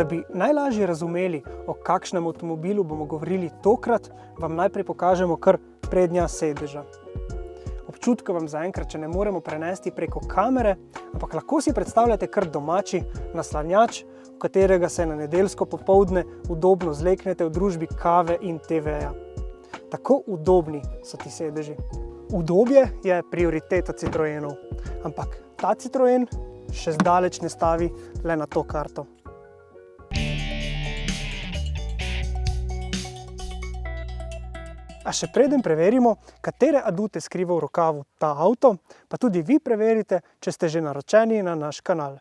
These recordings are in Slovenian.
bi najlažje razumeli, o kakšnem avtomobilu bomo govorili tokrat, vam najprej pokažemo kar prednja sedeža. Občutka vam zaenkrat, če ne moremo prenesti preko kamere, ampak lahko si predstavljate kar domači naslanjač, v katerega se na nedeljsko popoldne udobno zleknete v družbi kave in TV-ja. Tako udobni so ti sedeži. Udobje je prioriteta Citroenov, ampak ta Citroen še zdaleč ne stavi le na to karto. A še preden preverimo, katere adute skriva v rokavu ta avto, pa tudi vi preverite, če ste že naročeni na naš kanal.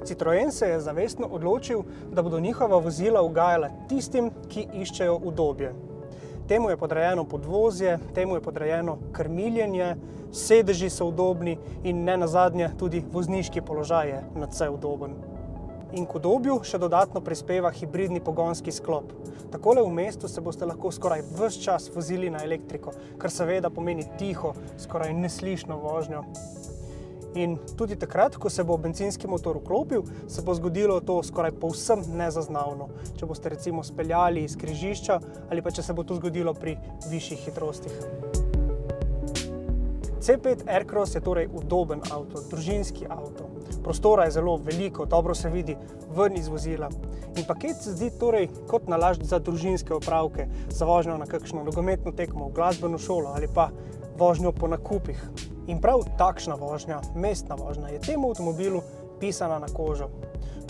Citroen se je zavestno odločil, da bodo njihova vozila ugajala tistim, ki iščejo udobje. Temu je podrejeno podvozje, temu je podrejeno krmiljenje, sedeži so udobni in nenazadnje tudi vozniški položaj je nadvse udoben. In k udobju še dodatno prispeva hibridni pogonski sklop. Takole v mestu se boste lahko skoraj ves čas vozili na elektriko, kar seveda pomeni tiho, skoraj neslišno vožnjo. In tudi takrat, ko se bo bencinski motor vklopil, se bo zgodilo to skoraj povsem nezaznavno, če boste recimo speljali iz križišča ali pa če se bo to zgodilo pri višjih hitrostih. C5 Aircross je torej udoben avto, družinski avto. Prostora je zelo veliko, dobro se vidi ven iz vozila. In paket se zdi torej kot nalašč za družinske opravke, za vožnjo na kakšno nogometno tekmo, v glasbeno šolo ali pa vožnjo po nakupih. In prav takšna vožnja, mestna vožnja, je temu avtomobilu pisana na kožo.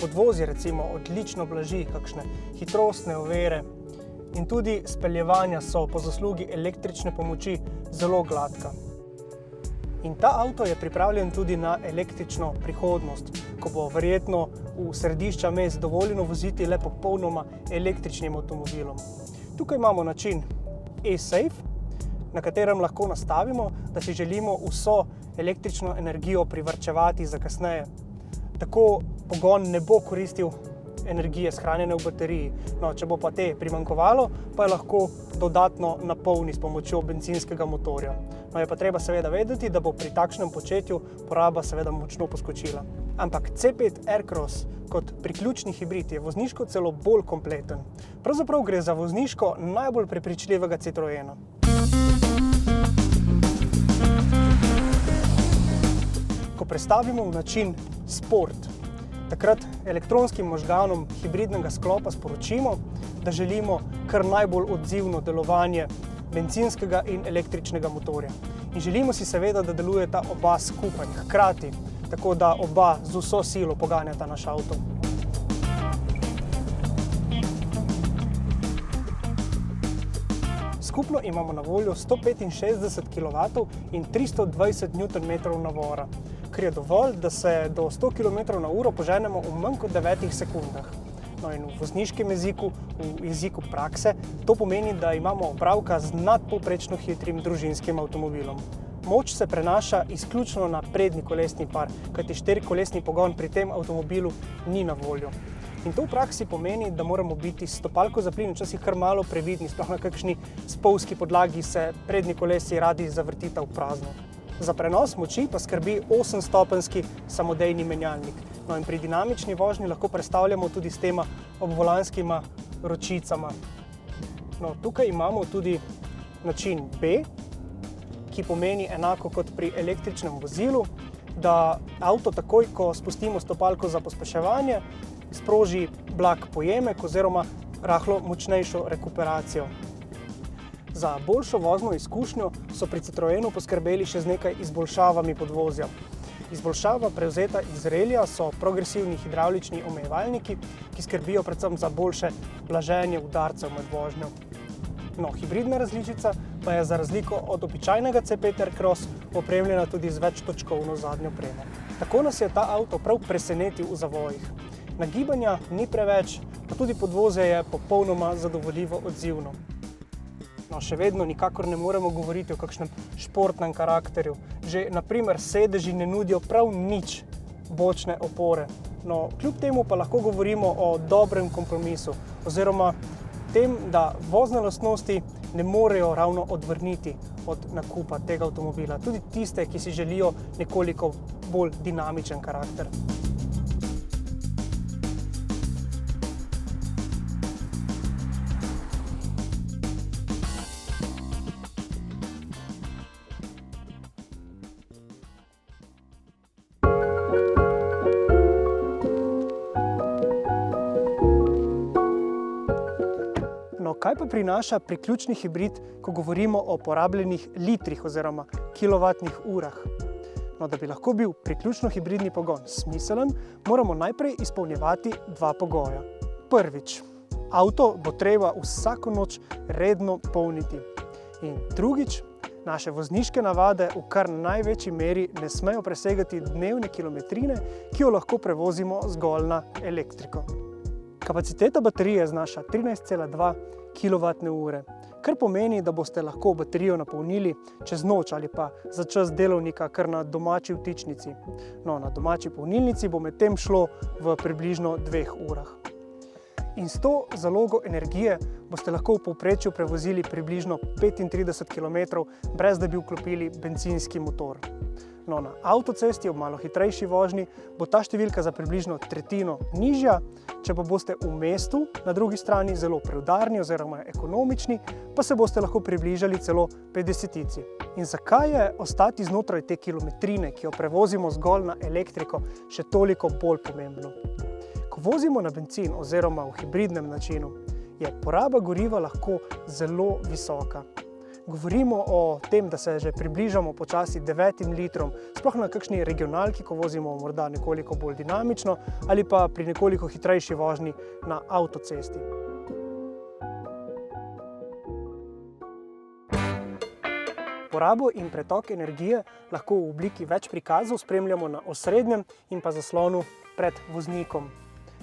Podvozje recimo odlično blaži kakšne hitrostne ovire in tudi speljevanja so po zaslugi električne pomoči zelo gladka. In ta avto je pripravljen tudi na električno prihodnost, ko bo verjetno v središča mest dovoljeno voziti le popolnoma električnim avtomobilom. Tukaj imamo način eSafe, na katerem lahko nastavimo, da si želimo vso električno energijo privarčevati za kasneje. Tako pogon ne bo koristil energije shranjene v bateriji. No, če bo pa te primanjkovalo, pa je lahko dodatno napolni s pomočjo bencinskega motorja. No, je pa treba seveda vedeti, da bo pri takšnem početju poraba seveda močno poskočila. Ampak C5 Aircross kot priključni hibrid je vozniško celo bolj kompleten. Pravzaprav gre za vozniško najbolj prepričljivega Citroena. Ko prestavimo v način Sport, takrat elektronskim možganom hibridnega sklopa sporočimo, da želimo kar najbolj odzivno delovanje bencinskega in električnega motorja. In želimo si seveda, da delujeta oba skupaj, hkrati, tako da oba z vso silo poganjata naš avto. Skupno imamo na voljo 165 kW in 320 Nm navora, kar je dovolj, da se do 100 km/h poženemo v manj kot 9 sekundah. No in v vozniškem jeziku, v jeziku prakse, to pomeni, da imamo opravka z nadpovprečno hitrim družinskim avtomobilom. Moč se prenaša izključno na prednji kolesni par, kajti štirikolesni pogon pri tem avtomobilu ni na voljo. In to v praksi pomeni, da moramo biti s stopalko za plin včasih kar malo previdni, sploh na kakšni spolzki podlagi se prednji kolesi radi zavrtita v prazno. Za prenos moči pa skrbi 8-stopenjski samodejni menjalnik. No in pri dinamični vožnji lahko prestavljamo tudi s tema obvolanskima ročicama. No, tukaj imamo tudi način B, ki pomeni enako kot pri električnem vozilu, da avto takoj, ko spustimo stopalko za pospeševanje, sproži blag pojemek oziroma rahlo močnejšo rekuperacijo. Za boljšo vozno izkušnjo so pri Citroenu poskrbeli še z nekaj izboljšavami podvozja. Izboljšava prevzeta iz relija so progresivni hidravlični omejevalniki, ki skrbijo predvsem za boljše blaženje udarcev med vožnjo. No, hibridna različica pa je za razliko od običajnega C5 Aircross opremljena tudi z večtočkovno zadnjo premo. Tako nas je ta avto prav presenetil v zavojih. Nagibanja ni preveč, pa tudi podvozje je popolnoma zadovoljivo odzivno. No, še vedno nikakor ne moremo govoriti o kakšnem športnem karakterju. Že, na primer, sedeži ne nudijo prav nič bočne opore. No, kljub temu pa lahko govorimo o dobrem kompromisu oziroma tem, da vozne lastnosti ne morejo ravno odvrniti od nakupa tega avtomobila, tudi tiste, ki si želijo nekoliko bolj dinamičen karakter. No, kaj pa prinaša priključni hibrid, ko govorimo o porabljenih litrih oziroma kilovatnih urah? No, da bi lahko bil priključno hibridni pogon smiselen, moramo najprej izpolnjevati dva pogoja. Prvič, avto bo treba vsako noč redno polniti. In drugič, naše vozniške navade v kar največji meri ne smejo presegati dnevne kilometrine, ki jo lahko prevozimo zgolj na elektriko. Kapaciteta baterije znaša 13,2 kWh, kar pomeni, da boste lahko baterijo napolnili čez noč ali pa za čas delovnika kar na domači vtičnici. No, na domači polnilnici bo medtem šlo v približno 2 urah. In s to zalogo energije boste lahko v povprečju prevozili približno 35 km, brez da bi vklopili bencinski motor. No, na avtocesti ob malo hitrejši vožnji bo ta številka za približno tretjino nižja, če pa boste v mestu na drugi strani zelo preudarni oziroma ekonomični, pa se boste lahko približali celo 50-tici. In zakaj je ostati znotraj te kilometrine, ki jo prevozimo zgolj na elektriko, še toliko bolj pomembno? Ko vozimo na bencin oziroma v hibridnem načinu, je poraba goriva lahko zelo visoka. Govorimo o tem, da se že približamo počasi 9 litrom, sploh na kakšni regionalki, ko vozimo morda nekoliko bolj dinamično ali pa pri nekoliko hitrejši vožnji na avtocesti. Porabo in pretok energije lahko v obliki več prikazov spremljamo na osrednjem in pa zaslonu pred voznikom.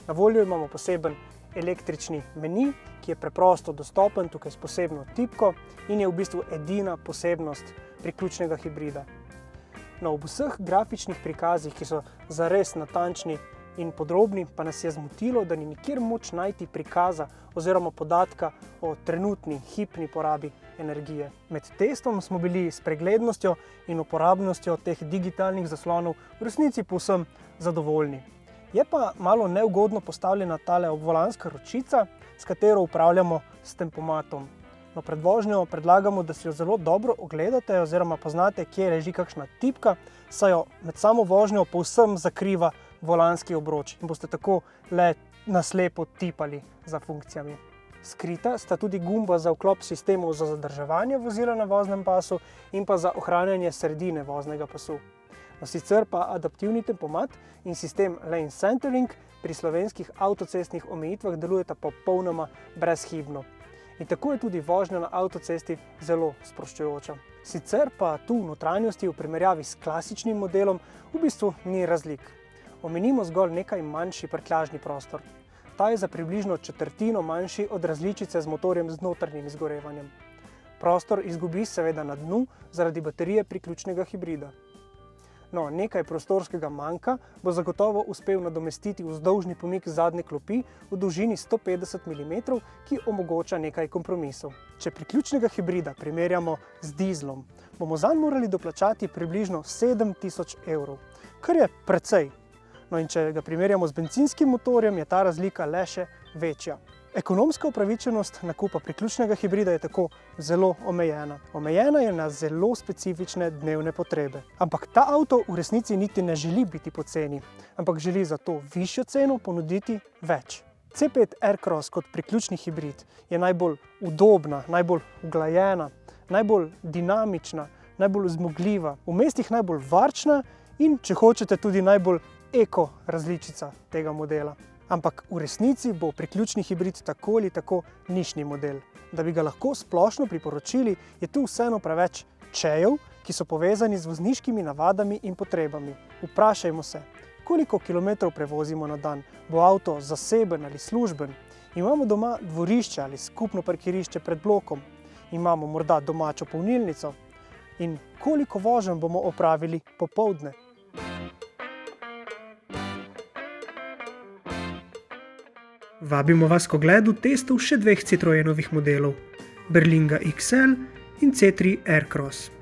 Na voljo imamo poseben električni meni, ki je preprosto dostopen tukaj s posebno tipko in je v bistvu edina posebnost priključnega hibrida. No, ob vseh grafičnih prikazih, ki so zares natančni in podrobni, pa nas je zmotilo, da ni nikjer moč najti prikaza oziroma podatka o trenutni hipni porabi energije. Med testom smo bili s preglednostjo in uporabnostjo teh digitalnih zaslonov v resnici povsem zadovoljni. Je pa malo neugodno postavljena tale obvolanska ročica, s katero upravljamo s tempomatom. No, pred vožnjo predlagamo, da si jo zelo dobro ogledate oziroma poznate, kje leži kakšna tipka, saj jo med samo vožnjo povsem zakriva volanski obroč in boste tako le naslepo tipali za funkcijami. Skrita sta tudi gumba za vklop sistemov za zadrževanje vozila na voznem pasu in pa za ohranjanje sredine voznega pasu. No, sicer pa adaptivni tempomat in sistem lane centering pri slovenskih avtocestnih omejitvah delujeta popolnoma brezhibno. In tako je tudi vožnja na avtocesti zelo sproščujoča. Sicer pa tu v notranjosti v primerjavi s klasičnim modelom v bistvu ni razlik. Omenimo zgolj nekaj manjši prtljažni prostor. Ta je za približno četrtino manjši od različice z motorjem z notranjim izgorevanjem. Prostor izgubi seveda na dnu zaradi baterije priključnega hibrida. No, nekaj prostorskega manjka bo zagotovo uspel nadomestiti vzdolžni pomik zadnje klopi v dolžini 150 mm, ki omogoča nekaj kompromisov. Če priključnega hibrida primerjamo z dizlom, bomo zanj morali doplačati približno 7000 €, kar je precej. No, in če ga primerjamo z bencinskim motorjem, je ta razlika le še večja. Ekonomska upravičenost nakupa priključnega hibrida je tako zelo omejena. Omejena je na zelo specifične dnevne potrebe. Ampak ta avto v resnici niti ne želi biti poceni, ampak želi za to višjo ceno ponuditi več. C5 Aircross kot priključni hibrid je najbolj udobna, najbolj uglajena, najbolj dinamična, najbolj zmogljiva, v mestih najbolj varčna in, če hočete, tudi najbolj eko različica tega modela. Ampak v resnici bo priključni hibrid tako ali tako nišni model. Da bi ga lahko splošno priporočili, je tu vseeno preveč čejev, ki so povezani z vozniškimi navadami in potrebami. Vprašajmo se, koliko kilometrov prevozimo na dan, bo avto zaseben ali služben, imamo doma dvorišče ali skupno parkirišče pred blokom, imamo morda domačo polnilnico in koliko voženj bomo opravili popoldne. Vabimo vas k ogledu testov še dveh Citroenovih modelov, Berlinga XL in C3 Aircross.